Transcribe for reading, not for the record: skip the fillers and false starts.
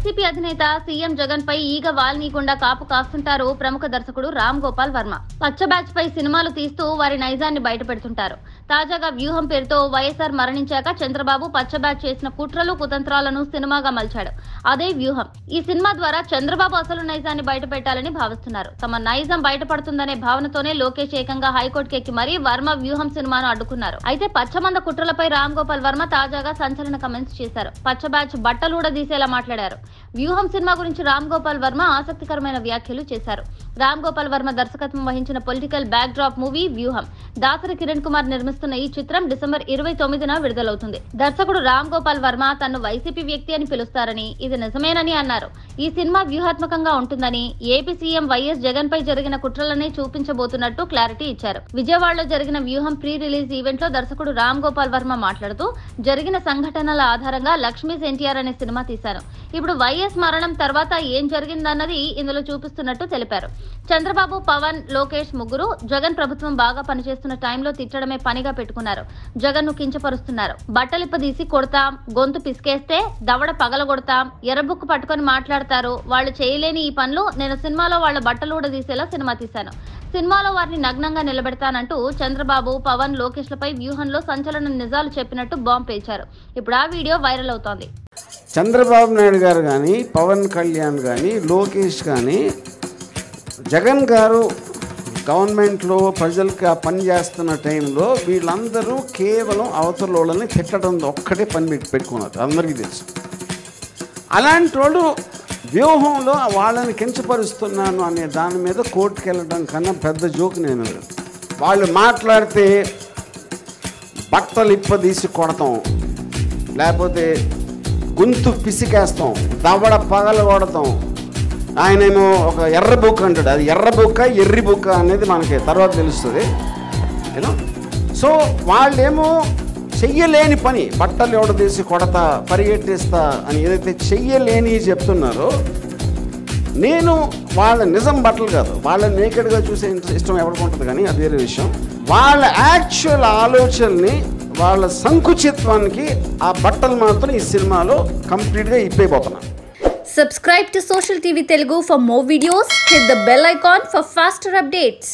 YCP అధినేత CM Jagan పై ఈగ వాల్నీయకుండా కాపు కాస్తుంటారు ప్రముఖ దర్శకుడు రామ్ గోపాల్ వర్మ. పచ్చ బ్యాచ్ పై సినిమాలు తీస్తూ వారి నైజాన్ని బయటపెడుతుంటారు. తాజాగా వ్యూహం పేరుతో వైఎస్ఆర్ మరణించాక చంద్రబాబు పచ్చ బ్యాచ్ చేసిన కుట్రలు కుతంత్రాలను సినిమాగా మలిచాడు. అదే వ్యూహం. ఈ సినిమా ద్వారా చంద్రబాబు అసలు నైజాన్ని బయటపెట్టాలని భావిస్తున్నారు. తమ నైజం బయటపడుతుందనే భావనతోనే లోకేష్ ఏకంగా హైకోర్టుకి ఎక్కి మరీ వర్మ వ్యూహం సినిమాను అడ్డుకున్నారు. అయితే పచ్చమంద కుట్రలపై రామ్ గోపాల్ వర్మ తాజాగా సంచలన కమెంట్స్ చేశారు. పచ్చ బ్యాచ్ బట్టలూడదీసేలా మాట్లాడారు. వ్యూహం సినిమా గురించి రామ్ గోపాల్ వర్మ ఆసక్తికరమైన వ్యాఖ్యలు చేశారు. రామ్ గోపాల్ వర్మ దర్శకత్వం వహించిన పొలిటికల్ బ్యాక్ డ్రాప్ మూవీ వ్యూహం. దాసరి కిరణ్ కుమార్ నిర్మిస్తున్న ఈ చిత్రం డిసెంబర్ 29న విడుదలవుతుంది. దర్శకుడు రామ్ గోపాల్ వర్మ తను వైసీపీ వ్యక్తి అని పిలుస్తారని, ఇది నిజమేనని అన్నారు. ఈ సినిమా వ్యూహాత్మకంగా ఉంటుందని, ఏపీ సీఎం వైఎస్ జగన్ పై జరిగిన కుట్రలనే చూపించబోతున్నట్టు క్లారిటీ ఇచ్చారు. విజయవాడలో జరిగిన వ్యూహం ప్రీ రిలీజ్ ఈవెంట్ లో దర్శకుడు రామ్ గోపాల్ వర్మ మాట్లాడుతూ, జరిగిన సంఘటనల ఆధారంగా లక్ష్మీస్ ఎన్టీఆర్ అనే సినిమా తీశాను. ఇప్పుడు వైఎస్ మరణం తర్వాత ఏం జరిగిందన్నది ఇందులో చూపిస్తున్నట్టు తెలిపారు. చంద్రబాబు, పవన్, లోకేష్ ముగ్గురు జగన్ ప్రభుత్వం బాగా పనిచేస్తున్న టైంలో తిట్టడమే పనిగా పెట్టుకున్నారు. జగన్ ను కించపరుస్తున్నారు. బట్టలిప్పదీసి కొడతాం, గొంతు పిసికేస్తే దవడ పగలగొడతాం, ఎర్రబుక్కు పట్టుకొని మాట్లాడతారు. వాళ్ళు చేయలేని ఈ పనులు నేను సినిమాలో వాళ్ళ బట్టలూడదీసేలా సినిమా తీశాను. సినిమాలో వారిని నగ్నంగా నిలబెడతానంటూ చంద్రబాబు, పవన్, లోకేష్లపై వ్యూహంలో సంచలన నిజాలు చెప్పినట్టు బాంబు పేల్చారు. ఇప్పుడు ఆ వీడియో వైరల్ అవుతోంది. చంద్రబాబు నాయుడు గారు కానీ, పవన్ కళ్యాణ్ కానీ, లోకేష్ కానీ, జగన్ గారు గవర్నమెంట్లో ప్రజలకు పనిచేస్తున్న టైంలో వీళ్ళందరూ కేవలం అవతల వాళ్ళని తిట్టడం ఒక్కటే పని పెట్టుకున్నారు. అందరికీ తెలుసు. అలాంటి వాళ్ళు వ్యూహంలో వాళ్ళని కించపరుస్తున్నాను అనే దాని మీద కోర్టుకు వెళ్ళడం కన్నా పెద్ద జోక్ నేను. వాళ్ళు మాట్లాడితే బట్టలు ఇప్పదీసి కొడతాం, లేకపోతే గొంతు పిసికేస్తాం, దవడ పగలు కొడతాం. ఆయనేమో ఒక ఎర్ర బుక్క అంటాడు. అది ఎర్ర బుక్క, ఎర్రి బుక్క అనేది మనకి తర్వాత తెలుస్తుంది. యూనో. సో వాళ్ళేమో చెయ్యలేని పని, బట్టలు ఎవడదీసి కొడతా, పరిగెట్టిస్తా అని ఏదైతే చెయ్యలేని చెప్తున్నారో, నేను వాళ్ళ నిజం బట్టలు కాదు, వాళ్ళని నేకెడ్గా చూసే ఇష్టం ఎవరికి ఉంటుంది కానీ అది వేరే విషయం. వాళ్ళ యాక్చువల్ ఆలోచనని, వాళ్ళ సంకుచిత్వానికి ఆ బట్టలు మాత్రం ఈ సినిమాలో కంప్లీట్గా ఇప్పైపోతున్నాను. Subscribe to Social TV Telugu for more videos. Hit the bell icon for faster updates.